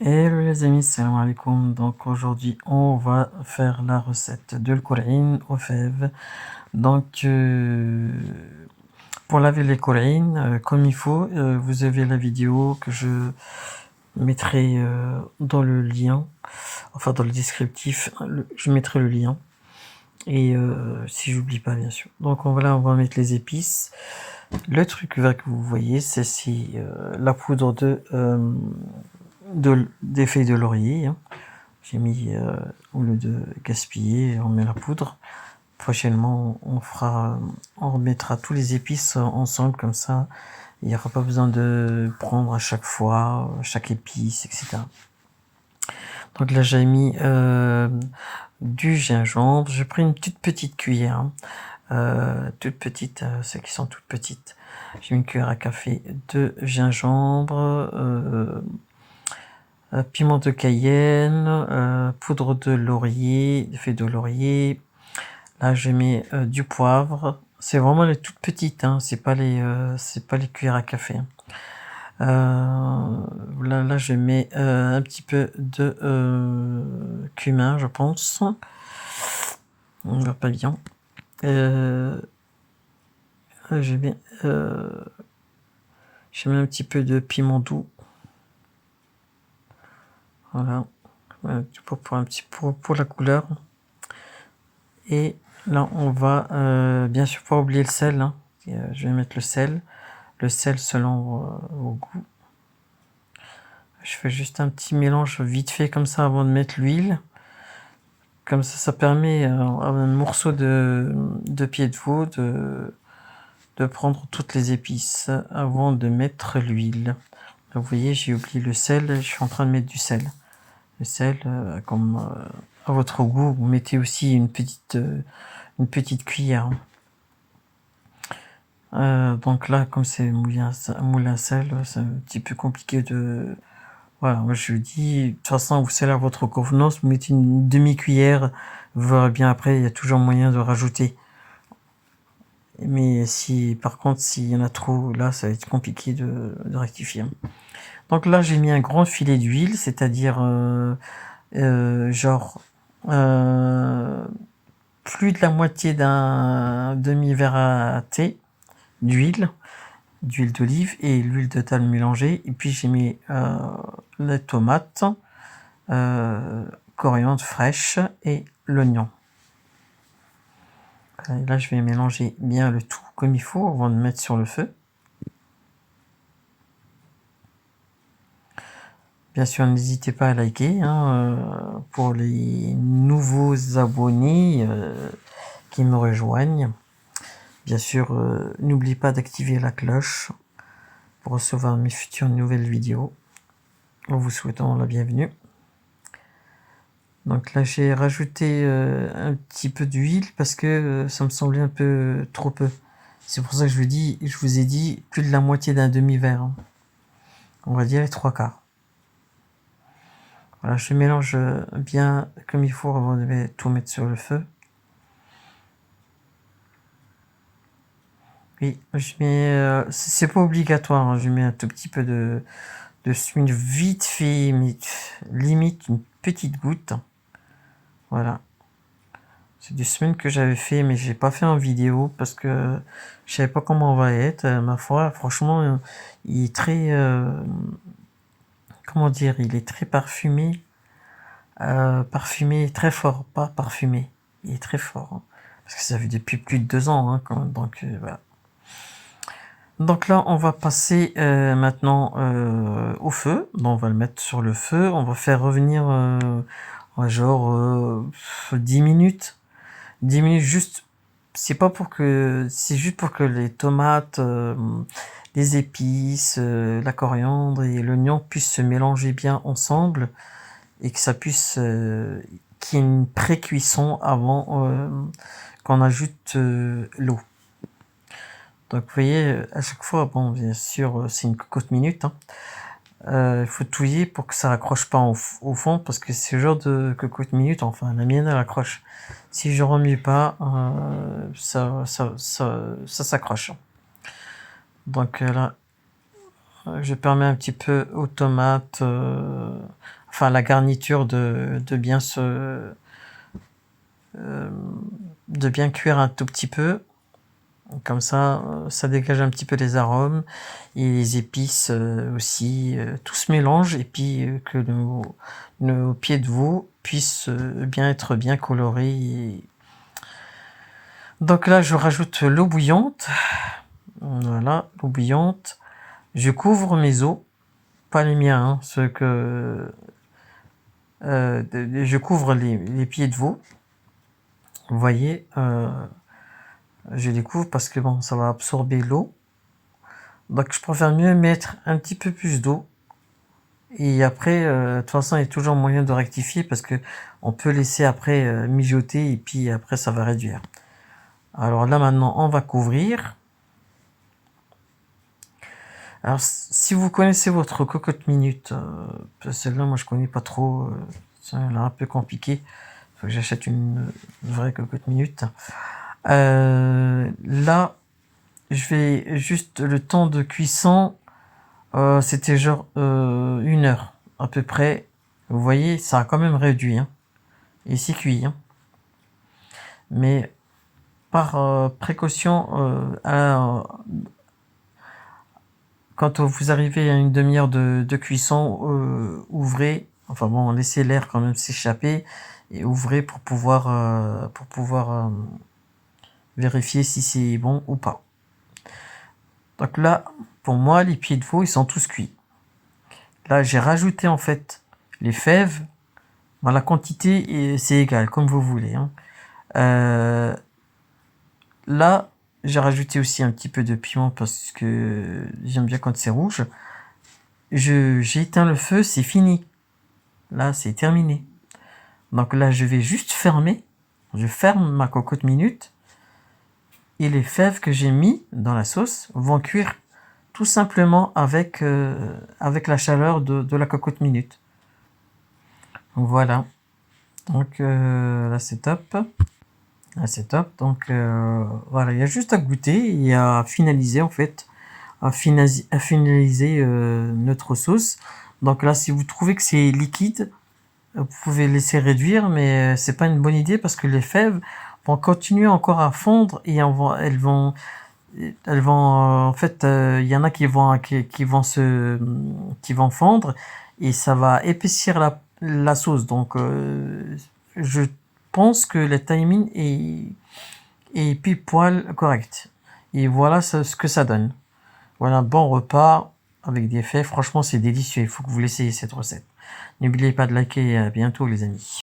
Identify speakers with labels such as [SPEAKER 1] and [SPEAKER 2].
[SPEAKER 1] Hello les amis, salam alaikum. Donc aujourd'hui on va faire la recette de l'kour'in aux fèves. Donc pour laver les kour'in comme il faut, vous avez la vidéo que je mettrai dans le lien, enfin dans le descriptif, je mettrai le lien. Et si j'oublie pas bien sûr. Donc on va mettre les épices. Le truc là que vous voyez c'est la poudre des feuilles de laurier, hein. J'ai mis, au lieu de gaspiller, on met la poudre. Prochainement, on remettra tous les épices ensemble, comme ça, il n'y aura pas besoin de prendre à chaque fois, chaque épice, etc. Donc là, j'ai mis du gingembre. J'ai pris une toute petite cuillère, toute petite, celles qui sont toutes petites. J'ai mis une cuillère à café de gingembre, piment de Cayenne, poudre de laurier, feuilles de laurier. Là, je mets du poivre. C'est vraiment les toutes petites, hein. C'est pas les cuillères à café, hein. Là, je mets un petit peu de cumin, je pense. On va pas bien. Je mets un petit peu de piment doux. Voilà, pour la couleur. Et là, on va bien sûr pas oublier le sel, hein. Je vais mettre le sel selon vos goûts. Je fais juste un petit mélange vite fait comme ça avant de mettre l'huile. Comme ça permet à un morceau de pied de veau de prendre toutes les épices avant de mettre l'huile. Vous voyez, j'ai oublié le sel, je suis en train de mettre du sel. Le sel, comme à votre goût, vous mettez aussi une petite cuillère. Donc là, comme c'est moulin à sel, c'est un petit peu compliqué de... Voilà, moi je dis, de toute façon, vous savez à votre convenance, vous mettez une demi-cuillère, vous verrez bien après, il y a toujours moyen de rajouter. Mais par contre, s'il y en a trop, là, ça va être compliqué de rectifier. Donc là, j'ai mis un grand filet d'huile, c'est-à-dire genre plus de la moitié d'un demi-verre à thé d'huile d'olive et l'huile de table mélangée. Et puis j'ai mis les tomates, coriandre fraîche et l'oignon. Là, je vais mélanger bien le tout comme il faut avant de mettre sur le feu. Bien sûr, n'hésitez pas à liker, hein, pour les nouveaux abonnés qui me rejoignent. Bien sûr, n'oubliez pas d'activer la cloche pour recevoir mes futures nouvelles vidéos. En vous souhaitant la bienvenue. Donc là, j'ai rajouté un petit peu d'huile parce que ça me semblait un peu trop peu. C'est pour ça que je vous ai dit plus de la moitié d'un demi-verre, hein. On va dire les 3/4. Voilà, je mélange bien comme il faut avant de tout mettre sur le feu. Oui, je mets, c'est pas obligatoire, hein, je mets un tout petit peu de semoule vite fait, mais limite une petite goutte. Voilà. C'est des semaines que j'avais fait, mais j'ai pas fait en vidéo parce que je savais pas comment on va être. Ma foi, franchement, il est très, comment dire, il est très parfumé. Parfumé très fort, pas parfumé. Il est très fort, hein. Parce que ça fait depuis plus de 2 ans, hein, quand même. Donc voilà. Donc là, on va passer maintenant au feu. Donc on va le mettre sur le feu. On va faire revenir genre 10 minutes. 10 minutes juste, c'est juste pour que les tomates, les épices, la coriandre et l'oignon puissent se mélanger bien ensemble et que ça puisse, qu'il y ait une pré-cuisson avant qu'on ajoute l'eau. Donc vous voyez, à chaque fois, bon, bien sûr, c'est une cocotte minute, hein. Il faut touiller pour que ça accroche pas au fond, parce que c'est le genre de cocotte minute, enfin la mienne elle accroche. Si je remue pas, ça s'accroche. Donc là, je permets un petit peu aux tomates, enfin la garniture de bien de bien cuire un tout petit peu. Comme ça dégage un petit peu les arômes et les épices aussi. Tout se mélange et puis que nos pieds de veau puissent bien être bien colorés. Donc là, je rajoute l'eau bouillante. Voilà, l'eau bouillante. Je couvre mes os, pas les miens, hein, ceux que je couvre les pieds de veau. Vous voyez, je les couvre parce que bon, ça va absorber l'eau. Donc je préfère mieux mettre un petit peu plus d'eau. Et après, de toute façon, il y a toujours moyen de rectifier parce que on peut laisser après mijoter et puis après ça va réduire. Alors là maintenant, on va couvrir. Alors si vous connaissez votre cocotte minute, celle-là moi je connais pas trop, c'est un peu compliqué. Faut que j'achète une vraie cocotte minute. Là, je vais juste le temps de cuisson. C'était genre 1 heure à peu près. Vous voyez, ça a quand même réduit. Hein. Et c'est cuit. Hein. Mais par précaution, quand vous arrivez à une demi-heure de cuisson, ouvrez. Enfin bon, laissez l'air quand même s'échapper et ouvrez pour pouvoir vérifier si c'est bon ou pas. Donc là, pour moi, les pieds de veau, ils sont tous cuits. Là, j'ai rajouté en fait les fèves. Bon, la quantité, c'est égal, comme vous voulez. Hein. Là, j'ai rajouté aussi un petit peu de piment parce que j'aime bien quand c'est rouge. J'ai éteint le feu, c'est fini. Là, c'est terminé. Donc là, je vais juste fermer. Je ferme ma cocotte minute. Et les fèves que j'ai mis dans la sauce vont cuire tout simplement avec la chaleur de la cocotte minute. Voilà. Donc là, c'est top. Là, c'est top. Donc voilà, il y a juste à goûter et à finaliser en fait. À finaliser notre sauce. Donc là, si vous trouvez que c'est liquide, vous pouvez laisser réduire, mais c'est pas une bonne idée parce que les fèves vont continuer encore à fondre et elles vont en fait, il y en a qui vont fondre et ça va épaissir la sauce. Donc, je pense que le timing est pile poil correct. Et voilà ce que ça donne. Voilà un bon repas avec des fèves. Franchement, c'est délicieux. Il faut que vous l'essayiez cette recette. N'oubliez pas de liker et à bientôt les amis.